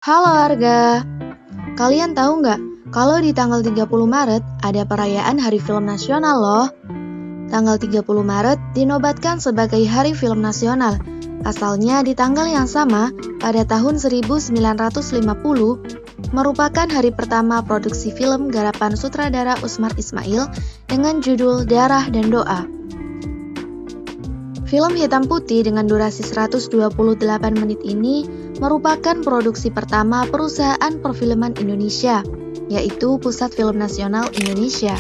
Halo warga, kalian tahu nggak kalau di tanggal 30 Maret ada perayaan Hari Film Nasional loh. Tanggal 30 Maret dinobatkan sebagai Hari Film Nasional. Asalnya di tanggal yang sama pada tahun 1950 merupakan hari pertama produksi film garapan sutradara Usmar Ismail dengan judul Darah dan Doa. Film hitam putih dengan durasi 128 menit ini merupakan produksi pertama perusahaan perfilman Indonesia, yaitu Pusat Film Nasional Indonesia.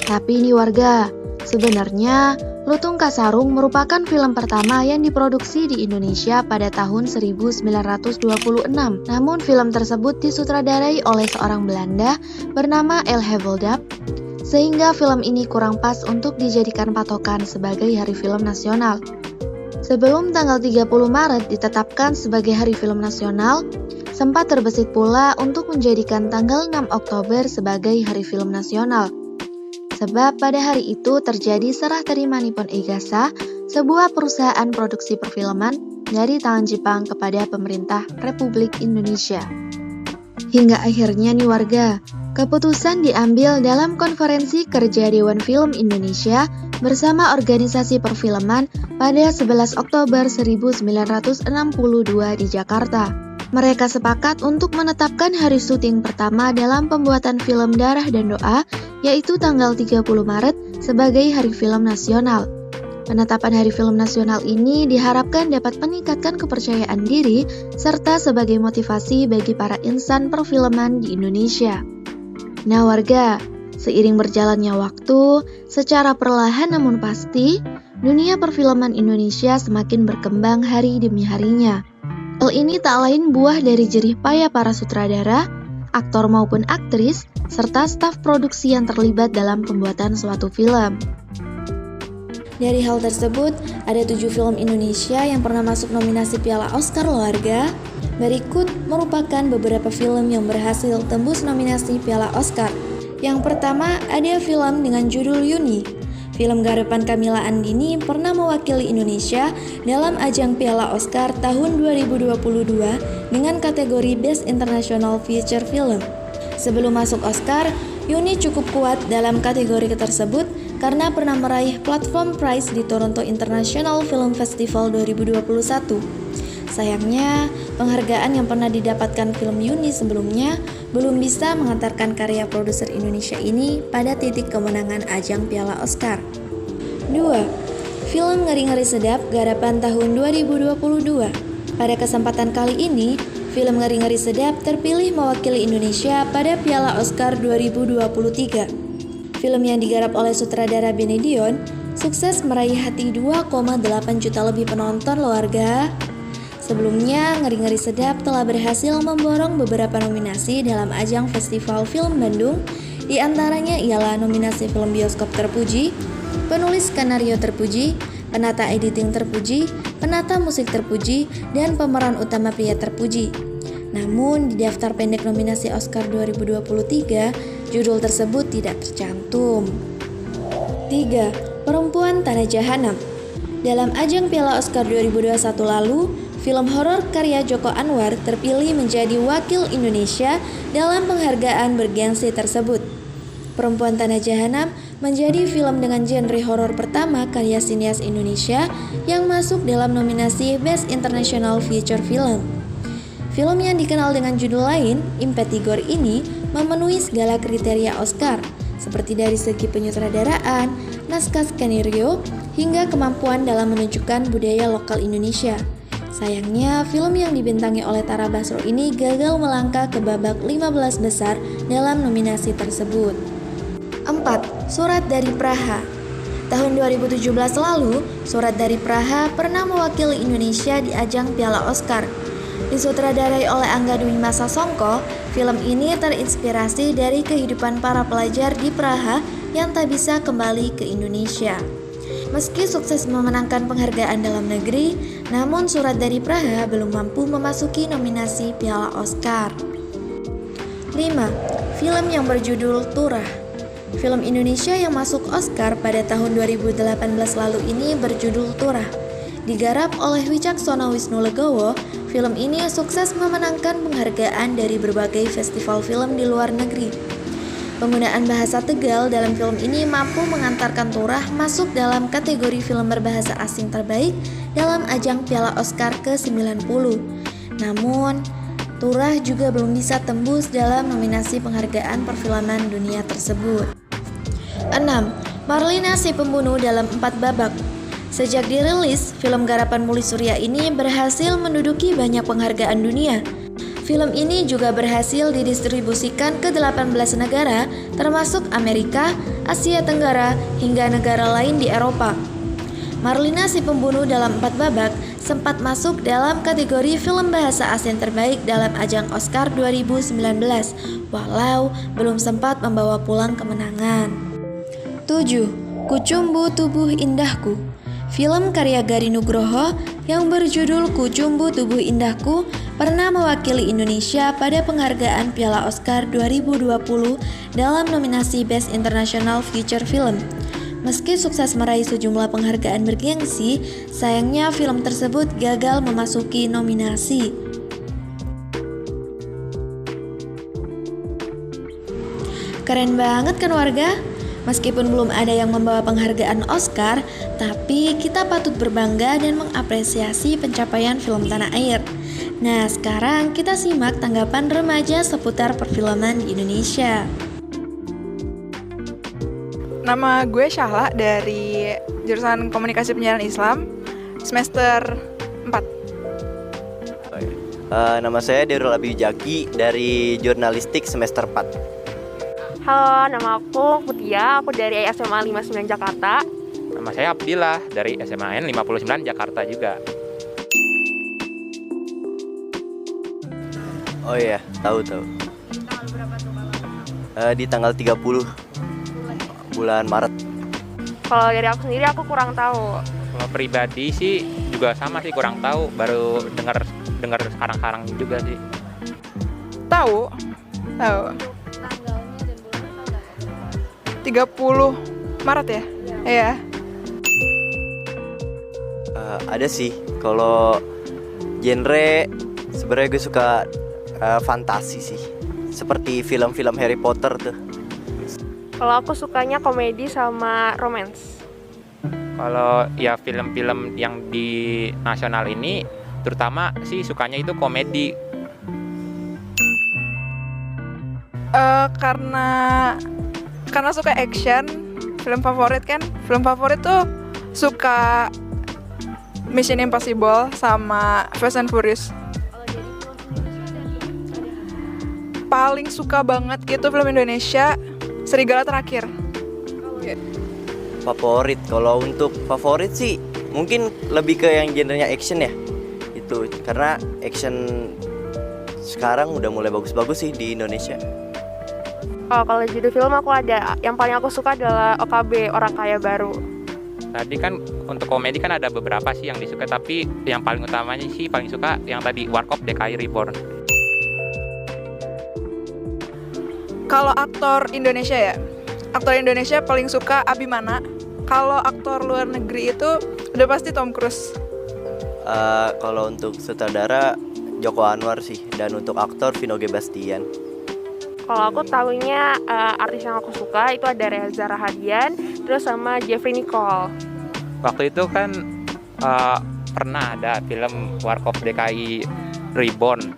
Tapi nih warga, sebenarnya Lutung Kasarung merupakan film pertama yang diproduksi di Indonesia pada tahun 1926. Namun film tersebut disutradarai oleh seorang Belanda bernama El Heveldap, sehingga film ini kurang pas untuk dijadikan patokan sebagai Hari Film Nasional. Sebelum tanggal 30 Maret ditetapkan sebagai Hari Film Nasional, sempat terbesit pula untuk menjadikan tanggal 6 Oktober sebagai Hari Film Nasional. Sebab pada hari itu terjadi serah terima Nippon Eigasa, sebuah perusahaan produksi perfilman dari tangan Jepang kepada pemerintah Republik Indonesia. Hingga akhirnya nih warga, keputusan diambil dalam konferensi kerja Dewan Film Indonesia bersama organisasi perfilman pada 11 Oktober 1962 di Jakarta. Mereka sepakat untuk menetapkan hari syuting pertama dalam pembuatan film Darah dan Doa, yaitu tanggal 30 Maret sebagai Hari Film Nasional. Penetapan Hari Film Nasional ini diharapkan dapat meningkatkan kepercayaan diri serta sebagai motivasi bagi para insan perfilman di Indonesia. Nah warga, seiring berjalannya waktu, secara perlahan namun pasti, dunia perfilman Indonesia semakin berkembang hari demi harinya. Hal ini tak lain buah dari jerih payah para sutradara, aktor maupun aktris, serta staf produksi yang terlibat dalam pembuatan suatu film. Dari hal tersebut, ada 7 film Indonesia yang pernah masuk nominasi Piala Oscar loh warga. Berikut merupakan beberapa film yang berhasil tembus nominasi Piala Oscar. Yang pertama ada film dengan judul Yuni. Film garapan Kamila Andini pernah mewakili Indonesia dalam ajang Piala Oscar tahun 2022 dengan kategori Best International Feature Film. Sebelum masuk Oscar, Yuni cukup kuat dalam kategori tersebut karena pernah meraih Platform Prize di Toronto International Film Festival 2021. Sayangnya, penghargaan yang pernah didapatkan film Yuni sebelumnya belum bisa mengantarkan karya produser Indonesia ini pada titik kemenangan ajang Piala Oscar. 2. Film Ngeri-Ngeri Sedap garapan tahun 2022. Pada kesempatan kali ini, film Ngeri-Ngeri Sedap terpilih mewakili Indonesia pada Piala Oscar 2023. Film yang digarap oleh sutradara Benny Dion sukses meraih hati 2,8 juta lebih penonton loh warga. Sebelumnya, Ngeri-Ngeri Sedap telah berhasil memborong beberapa nominasi dalam ajang Festival Film Bandung. Di antaranya ialah nominasi film bioskop terpuji, penulis skenario terpuji, penata editing terpuji, penata musik terpuji, dan pemeran utama pria terpuji. Namun, di daftar pendek nominasi Oscar 2023, judul tersebut tidak tercantum. 3. Perempuan Tanah Jahanam. Dalam ajang Piala Oscar 2021 lalu, film horor karya Joko Anwar terpilih menjadi wakil Indonesia dalam penghargaan bergengsi tersebut. Perempuan Tanah Jahanam menjadi film dengan genre horor pertama karya sinias Indonesia yang masuk dalam nominasi Best International Feature Film. Film yang dikenal dengan judul lain, Impetigore ini memenuhi segala kriteria Oscar, seperti dari segi penyutradaraan, naskah skenario, hingga kemampuan dalam menunjukkan budaya lokal Indonesia. Sayangnya, film yang dibintangi oleh Tara Basro ini gagal melangkah ke babak 15 besar dalam nominasi tersebut. 4. Surat dari Praha. Tahun 2017 lalu, Surat dari Praha pernah mewakili Indonesia di ajang Piala Oscar. Disutradarai oleh Angga Dwi Masa Songko, film ini terinspirasi dari kehidupan para pelajar di Praha yang tak bisa kembali ke Indonesia. Meski sukses memenangkan penghargaan dalam negeri, namun Surat dari Praha belum mampu memasuki nominasi Piala Oscar. 5. Film yang berjudul Turah. Film Indonesia yang masuk Oscar pada tahun 2018 lalu ini berjudul Turah. Digarap oleh Wicaksono Wisnu Legowo, film ini sukses memenangkan penghargaan dari berbagai festival film di luar negeri. Penggunaan bahasa Tegal dalam film ini mampu mengantarkan Turah masuk dalam kategori film berbahasa asing terbaik dalam ajang Piala Oscar ke-90. Namun, Turah juga belum bisa tembus dalam nominasi penghargaan perfilman dunia tersebut. 6. Marlina si pembunuh dalam 4 babak. Sejak dirilis, film garapan Muli Surya ini berhasil menduduki banyak penghargaan dunia. Film ini juga berhasil didistribusikan ke 18 negara, termasuk Amerika, Asia Tenggara, hingga negara lain di Eropa. Marlina si pembunuh dalam 4 babak sempat masuk dalam kategori film bahasa asing terbaik dalam ajang Oscar 2019, walau belum sempat membawa pulang kemenangan. 7. Kucumbu Tubuh Indahku. Film karya Gari Nugroho yang berjudul Kucumbu Tubuh Indahku pernah mewakili Indonesia pada penghargaan Piala Oscar 2020 dalam nominasi Best International Feature Film. Meski sukses meraih sejumlah penghargaan bergengsi, sayangnya film tersebut gagal memasuki nominasi. Keren banget kan warga? Meskipun belum ada yang membawa penghargaan Oscar, tapi kita patut berbangga dan mengapresiasi pencapaian film tanah air. Nah, sekarang kita simak tanggapan remaja seputar perfilman di Indonesia. Nama gue Syahla dari jurusan Komunikasi Penyiaran Islam semester 4. Nama saya Derul Abi Jaki dari Jurnalistik semester 4. Halo, nama aku Mutia, aku dari SMA 59 Jakarta. Nama saya Abdillah dari SMAN 59 Jakarta juga. Oh iya, tahu. Di tanggal 30 bulan Maret. Kalau dari aku sendiri aku kurang tahu. Kalau pribadi sih juga sama sih, kurang tahu, baru dengar sekarang juga sih. Tahu. 30 Maret ya? Iya. Ada sih, kalau genre sebenarnya gue suka fantasi sih, seperti film-film Harry Potter tuh. Kalau aku sukanya komedi sama romance. Kalau ya film-film yang di nasional ini, terutama sih sukanya itu komedi. Karena suka action, film favorit tuh suka Mission Impossible sama Fast and Furious. Paling suka banget itu film Indonesia Serigala Terakhir. Favorit, kalau untuk favorit sih mungkin lebih ke yang genrenya action ya. Itu karena action sekarang udah mulai bagus-bagus sih di Indonesia. Oh, kalau judul film aku ada, yang paling aku suka adalah OKB, Orang Kaya Baru. Tadi kan untuk komedi kan ada beberapa sih yang disuka, tapi yang paling utamanya sih paling suka yang tadi Warkop DKI Reborn. Kalau aktor Indonesia ya, aktor Indonesia paling suka Abimana. Kalau aktor luar negeri itu udah pasti Tom Cruise. Kalau untuk sutradara Joko Anwar sih, dan untuk aktor Vino G. Bastian. Kalau aku tahunya artis yang aku suka itu ada Reza Rahadian, terus sama Jeffrey Nicole. Waktu itu kan pernah ada film Warkop DKI Reborn.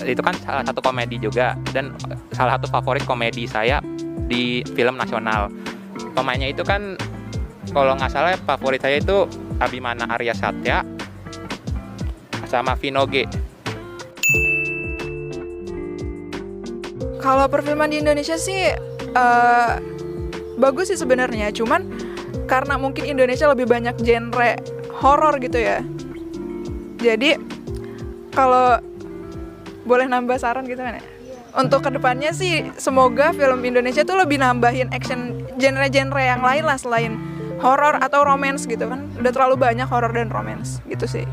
Itu kan salah satu komedi juga, dan salah satu favorit komedi saya di film nasional. Pemainnya itu kan kalau nggak salah favorit saya itu Abimana Arya Satya sama Vino G. Kalau perfilman di Indonesia sih bagus sih sebenarnya, cuman karena mungkin Indonesia lebih banyak genre horor gitu ya. Jadi kalau boleh nambah saran gitu kan ya? Untuk kedepannya sih semoga film Indonesia tuh lebih nambahin action genre-genre yang lain lah selain horor atau romance gitu kan. Udah terlalu banyak horor dan romance gitu sih.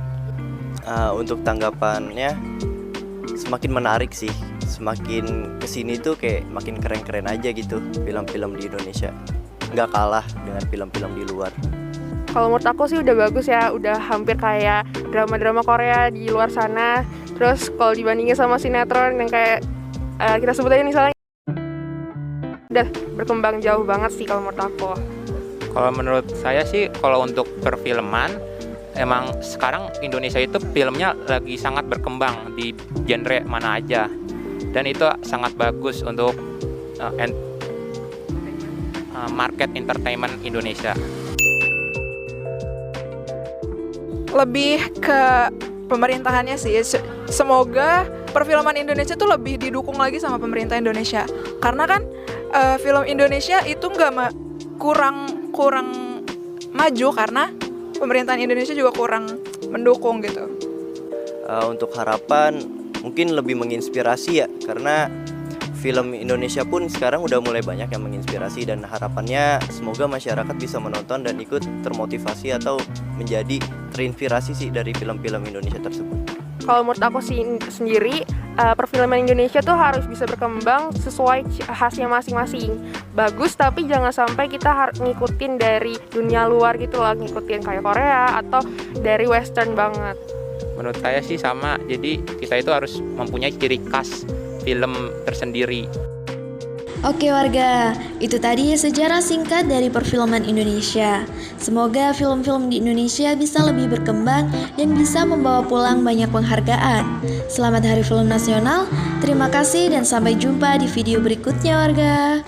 Untuk tanggapannya semakin menarik sih. Semakin kesini tuh kayak makin keren-keren aja gitu film-film di Indonesia. Nggak kalah dengan film-film di luar. Kalau menurut aku sih udah bagus ya, udah hampir kayak drama-drama Korea di luar sana. Terus kalau dibandingin sama sinetron yang kayak kita sebut aja misalnya, udah berkembang jauh banget sih kalau menurut aku. Kalau menurut saya sih, kalau untuk perfilman, emang sekarang Indonesia itu filmnya lagi sangat berkembang di genre mana aja. Dan itu sangat bagus untuk market entertainment Indonesia. Lebih ke pemerintahannya sih. Semoga perfilman Indonesia tuh lebih didukung lagi sama pemerintah Indonesia. Karena kan film Indonesia itu kurang maju karena pemerintahan Indonesia juga kurang mendukung gitu. Untuk harapan mungkin lebih menginspirasi ya, karena film Indonesia pun sekarang udah mulai banyak yang menginspirasi, dan harapannya semoga masyarakat bisa menonton dan ikut termotivasi atau menjadi terinspirasi sih dari film-film Indonesia tersebut. Kalau menurut aku sendiri, perfilman Indonesia tuh harus bisa berkembang sesuai khasnya masing-masing. Bagus, tapi jangan sampai kita harus ngikutin dari dunia luar gitu loh, ngikutin kayak Korea atau dari western banget. Menurut saya sih sama, jadi kita itu harus mempunyai ciri khas film tersendiri. Oke warga, itu tadi sejarah singkat dari perfilman Indonesia. Semoga film-film di Indonesia bisa lebih berkembang dan bisa membawa pulang banyak penghargaan. Selamat Hari Film Nasional, terima kasih dan sampai jumpa di video berikutnya warga.